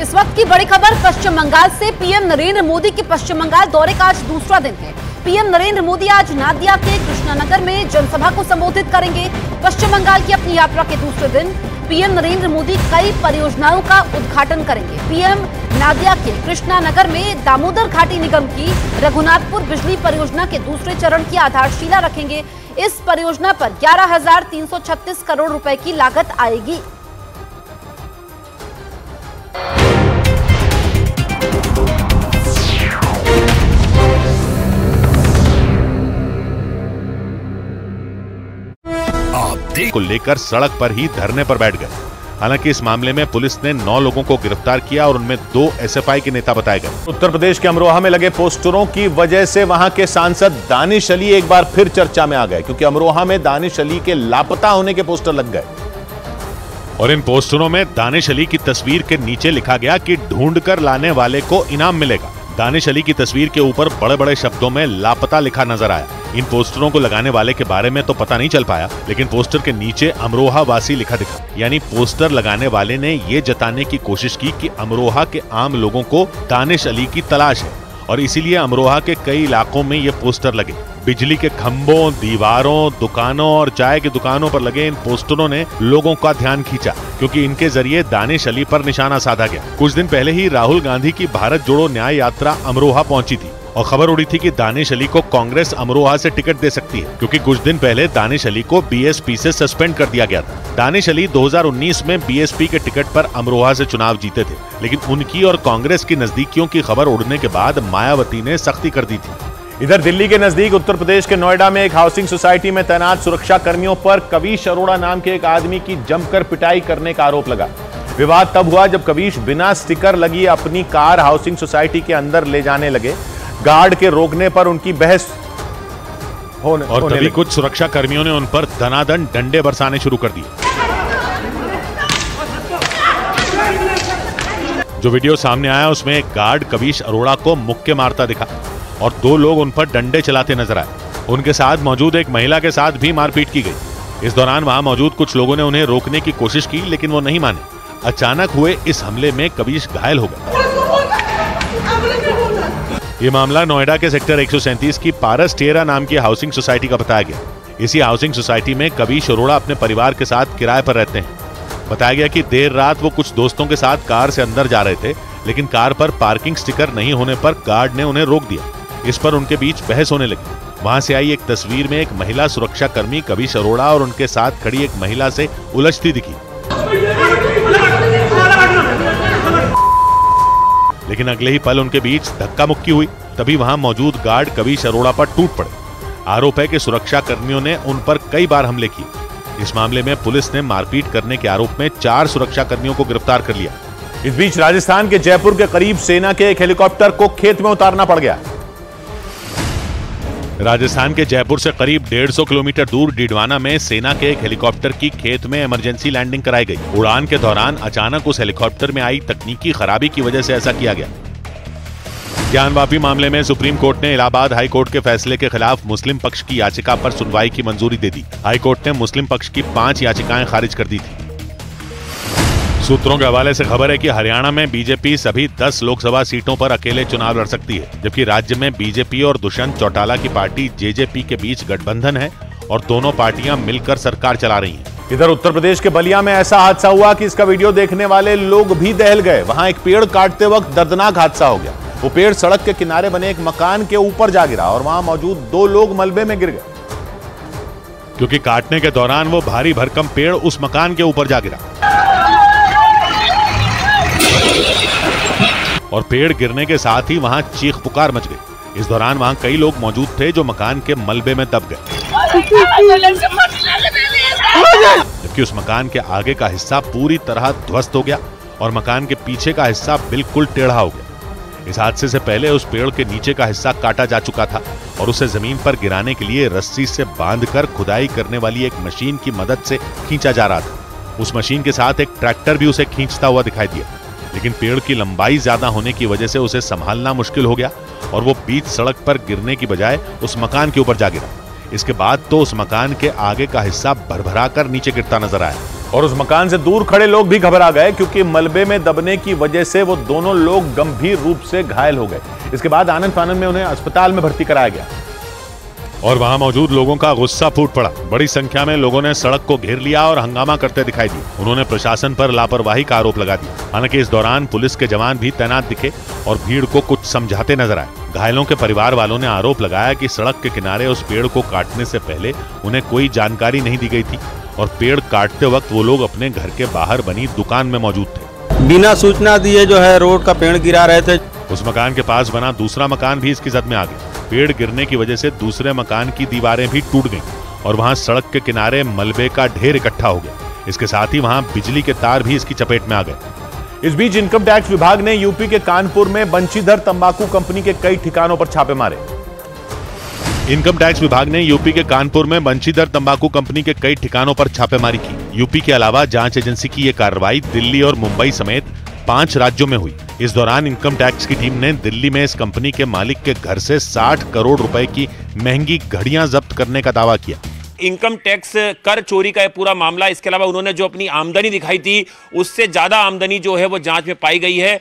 इस वक्त की बड़ी खबर पश्चिम बंगाल से। पीएम नरेंद्र मोदी के पश्चिम बंगाल दौरे का आज दूसरा दिन है। पीएम नरेंद्र मोदी आज नादिया के कृष्णानगर में जनसभा को संबोधित करेंगे। पश्चिम बंगाल की अपनी यात्रा के दूसरे दिन पीएम नरेंद्र मोदी कई परियोजनाओं का उद्घाटन करेंगे। पीएम नादिया के कृष्णानगर में दामोदर घाटी निगम की रघुनाथपुर बिजली परियोजना के दूसरे चरण की आधारशिला रखेंगे। इस परियोजना पर 11,336 करोड़ रुपए की लागत आएगी। को लेकर सड़क पर ही धरने पर बैठ गए। हालांकि इस मामले में पुलिस ने 9 लोगों को गिरफ्तार किया और उनमें 2 एसएफआई के नेता बताए गए। उत्तर प्रदेश के अमरोहा में लगे पोस्टरों की वजह से वहां के सांसद दानिश अली एक बार फिर चर्चा में आ गए, क्योंकि अमरोहा में दानिश अली के लापता होने के पोस्टर लग गए और इन पोस्टरों में दानिश अली की तस्वीर के नीचे लिखा गया कि ढूंढकर लाने वाले को इनाम मिलेगा। दानिश अली की तस्वीर के ऊपर बड़े बड़े शब्दों में लापता लिखा नजर आया। इन पोस्टरों को लगाने वाले के बारे में तो पता नहीं चल पाया, लेकिन पोस्टर के नीचे अमरोहा वासी लिखा दिखा। यानी पोस्टर लगाने वाले ने ये जताने की कोशिश की कि अमरोहा के आम लोगों को दानिश अली की तलाश है और इसीलिए अमरोहा के कई इलाकों में ये पोस्टर लगे। बिजली के खंभों, दीवारों, दुकानों और चाय की दुकानों पर लगे इन पोस्टरों ने लोगों का ध्यान खींचा, क्योंकि इनके जरिए दानिश अली पर निशाना साधा गया। कुछ दिन पहले ही राहुल गांधी की भारत जोड़ो न्याय यात्रा अमरोहा पहुंची थी और खबर उड़ी थी कि दानिश अली को कांग्रेस अमरोहा से टिकट दे सकती है, क्योंकि कुछ दिन पहले दानिश अली को बीएसपी से सस्पेंड कर दिया गया था। दानिश अली 2019 में बीएसपी के टिकट पर अमरोहा से चुनाव जीते थे, लेकिन उनकी और कांग्रेस की नजदीकियों की खबर उड़ने के बाद मायावती ने सख्ती कर दी थी। इधर दिल्ली के नजदीक उत्तर प्रदेश के नोएडा में एक हाउसिंग सोसाइटी में तैनात सुरक्षा कर्मियों पर कवीश अरोड़ा नाम के एक आदमी की जमकर पिटाई करने का आरोप लगा। विवाद तब हुआ जब कवीश बिना स्टिकर लगी अपनी कार हाउसिंग सोसाइटी के अंदर ले जाने लगे। गार्ड के रोकने पर उनकी बहस और तभी कुछ सुरक्षा कर्मियों ने उन पर धनाधन डंडे बरसाने शुरू कर दिए। जो वीडियो सामने आया उसमें एक गार्ड कवीश अरोड़ा को मुक्के मारता दिखा और 2 लोग उन पर डंडे चलाते नजर आए। उनके साथ मौजूद एक महिला के साथ भी मारपीट की गई। इस दौरान वहां मौजूद कुछ लोगों ने उन्हें रोकने की कोशिश की, लेकिन वो नहीं माने। अचानक हुए इस हमले में कवीश घायल हो गए। ये मामला नोएडा के सेक्टर 137 की पारस टेरा नाम की हाउसिंग सोसाइटी का बताया गया। इसी हाउसिंग सोसाइटी में कवीश अरोड़ा अपने परिवार के साथ किराए पर रहते हैं। बताया गया कि देर रात वो कुछ दोस्तों के साथ कार से अंदर जा रहे थे, लेकिन कार पर पार्किंग स्टिकर नहीं होने पर गार्ड ने उन्हें रोक दिया। इस पर उनके बीच बहस होने लगी। वहां से आई एक तस्वीर में एक महिला सुरक्षा कर्मी कवीश अरोड़ा और उनके साथ खड़ी एक महिला से उलझती दिखी, लेकिन अगले ही पल उनके बीच धक्का मुक्की हुई। तभी वहां मौजूद गार्ड कवीश अरोड़ा पर टूट पड़े। आरोप है कि सुरक्षा कर्मियों ने उन पर कई बार हमले किए। इस मामले में पुलिस ने मारपीट करने के आरोप में 4 सुरक्षा कर्मियों को गिरफ्तार कर लिया। इस बीच राजस्थान के जयपुर के करीब सेना के एक हेलीकॉप्टर को खेत में उतारना पड़ गया। राजस्थान के जयपुर से करीब 150 किलोमीटर दूर डीडवाना में सेना के एक हेलीकॉप्टर की खेत में इमरजेंसी लैंडिंग कराई गई। उड़ान के दौरान अचानक उस हेलीकॉप्टर में आई तकनीकी खराबी की वजह से ऐसा किया गया। ज्ञानवापी मामले में सुप्रीम कोर्ट ने इलाहाबाद हाई कोर्ट के फैसले के खिलाफ मुस्लिम पक्ष की याचिका पर सुनवाई की मंजूरी दे दी। हाई कोर्ट ने मुस्लिम पक्ष की 5 याचिकाएं खारिज कर दी थी। सूत्रों के हवाले से खबर है कि हरियाणा में बीजेपी सभी 10 लोकसभा सीटों पर अकेले चुनाव लड़ सकती है, जबकि राज्य में बीजेपी और दुष्यंत चौटाला की पार्टी जेजेपी के बीच गठबंधन है और दोनों पार्टियां मिलकर सरकार चला रही हैं। इधर उत्तर प्रदेश के बलिया में ऐसा हादसा हुआ कि इसका वीडियो देखने वाले लोग भी दहल गए। वहां एक पेड़ काटते वक्त दर्दनाक हादसा हो गया। वो पेड़ सड़क के किनारे बने एक मकान के ऊपर जा गिरा और वहां मौजूद 2 लोग मलबे में गिर गए, क्योंकि काटने के दौरान वो भारी भरकम पेड़ उस मकान के ऊपर जा गिरा और पेड़ गिरने के साथ ही वहां चीख पुकार मच गई। इस दौरान वहां कई लोग मौजूद थे जो मकान के मलबे में दब गए, जबकि उस मकान के आगे का हिस्सा पूरी तरह ध्वस्त हो गया और मकान के पीछे का हिस्सा बिल्कुल टेढ़ा हो गया। इस हादसे से पहले उस पेड़ के नीचे का हिस्सा काटा जा चुका था और उसे जमीन पर गिराने के लिए रस्सी से बांधकर खुदाई करने वाली एक मशीन की मदद से खींचा जा रहा था। उस मशीन के साथ एक ट्रैक्टर भी उसे खींचता हुआ दिखाई दिया, लेकिन पेड़ की लंबाई ज्यादा होने की वजह से उसे संभालना मुश्किल हो गया और वो बीच सड़क पर गिरने की बजाय उस मकान के ऊपर जा गिरा। इसके बाद तो उस मकान के आगे का हिस्सा भरभरा कर नीचे गिरता नजर आया। और उस मकान से दूर खड़े लोग भी घबरा गए क्योंकि मलबे में दबने की वजह से वो दोनों लोग गंभीर रूप से घायल हो गए। इसके बाद आनंद फानंद में उन्हें अस्पताल में भर्ती कराया गया और वहां मौजूद लोगों का गुस्सा फूट पड़ा। बड़ी संख्या में लोगों ने सड़क को घेर लिया और हंगामा करते दिखाई दिए। उन्होंने प्रशासन पर लापरवाही का आरोप लगा दिया। हालांकि इस दौरान पुलिस के जवान भी तैनात दिखे और भीड़ को कुछ समझाते नजर आए। घायलों के परिवार वालों ने आरोप लगाया कि सड़क के किनारे उस पेड़ को काटने से पहले उन्हें कोई जानकारी नहीं दी गई थी और पेड़ काटते वक्त वो लोग अपने घर के बाहर बनी दुकान में मौजूद थे। बिना सूचना दिए जो है रोड का पेड़ गिरा रहे थे। उस मकान के पास बना दूसरा मकान भी इसकी जद में आ गया। पेड़ गिरने की वजह से दूसरे मकान की दीवारें भी टूट गईं और वहां सड़क के किनारे मलबे का ढेर इकट्ठा हो गया। इसके साथ ही वहां बिजली के तार भी इसकी चपेट में आ गए। इस बीच इनकम टैक्स विभाग ने यूपी के कानपुर में बंशीधर तंबाकू कंपनी के कई ठिकानों पर छापे मारे। इनकम टैक्स विभाग ने यूपी के कानपुर में बंशीधर तंबाकू कंपनी के कई ठिकानों पर छापेमारी की। यूपी के अलावा जांच एजेंसी की यह कार्रवाई दिल्ली और मुंबई समेत 5 राज्यों में हुई। इस दौरान इनकम टैक्स की टीम ने दिल्ली में इस कंपनी के मालिक के घर से 60 करोड़ रुपए की महंगी घड़ियां जब्त करने का दावा किया। इनकम टैक्स कर चोरी का पूरा मामला, इसके अलावा उन्होंने जो अपनी आमदनी दिखाई थी उससे ज्यादा आमदनी जो है वो जांच में पाई गई है।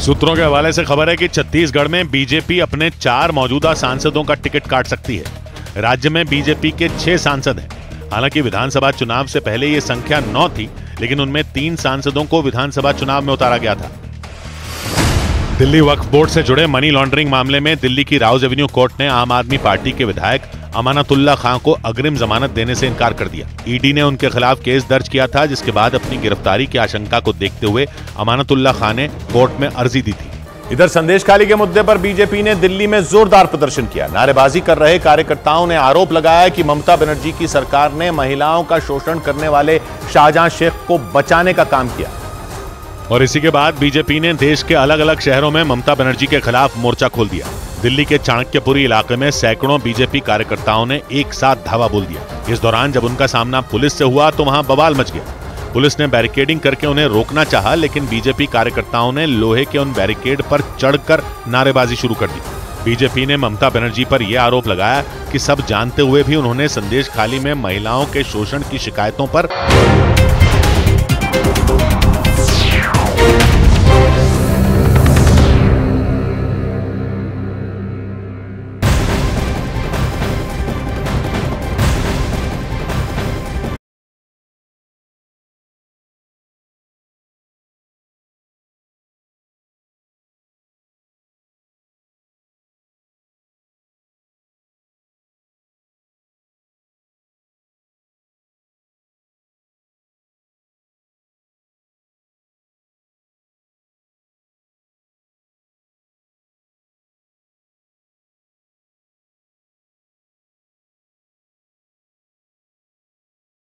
सूत्रों के हवाले से खबर है कि छत्तीसगढ़ में बीजेपी अपने 4 मौजूदा सांसदों का टिकट काट सकती है। राज्य में बीजेपी के 6 सांसद हैं। हालांकि विधानसभा चुनाव से पहले ये संख्या 9 थी, लेकिन उनमें 3 सांसदों को विधानसभा चुनाव में उतारा गया था। दिल्ली वक्फ बोर्ड से जुड़े मनी लॉन्ड्रिंग मामले में दिल्ली की राउज एवेन्यू कोर्ट ने आम आदमी पार्टी के विधायक अमानतुल्लाह खान को अग्रिम जमानत देने से इनकार कर दिया। ईडी ने उनके खिलाफ केस दर्ज किया था, जिसके बाद अपनी गिरफ्तारी की आशंका को देखते हुए अमानतुल्लाह खान ने कोर्ट में अर्जी दी थी। इधर संदेशखाली के मुद्दे पर बीजेपी ने दिल्ली में जोरदार प्रदर्शन किया। नारेबाजी कर रहे कार्यकर्ताओं ने आरोप लगाया कि ममता बनर्जी की सरकार ने महिलाओं का शोषण करने वाले शाहजहां शेख को बचाने का काम किया। और इसी के बाद बीजेपी ने देश के अलग अलग शहरों में ममता बनर्जी के खिलाफ मोर्चा खोल दिया। दिल्ली के चाणक्यपुरी इलाके में सैकड़ों बीजेपी कार्यकर्ताओं ने एक साथ धावा बोल दिया। इस दौरान जब उनका सामना पुलिस से हुआ तो वहां बवाल मच गया। पुलिस ने बैरिकेडिंग करके उन्हें रोकना चाहा, लेकिन बीजेपी कार्यकर्ताओं ने लोहे के उन बैरिकेड पर चढ़कर नारेबाजी शुरू कर दी। बीजेपी ने ममता बनर्जी पर यह आरोप लगाया कि सब जानते हुए भी उन्होंने संदेशखाली में महिलाओं के शोषण की शिकायतों पर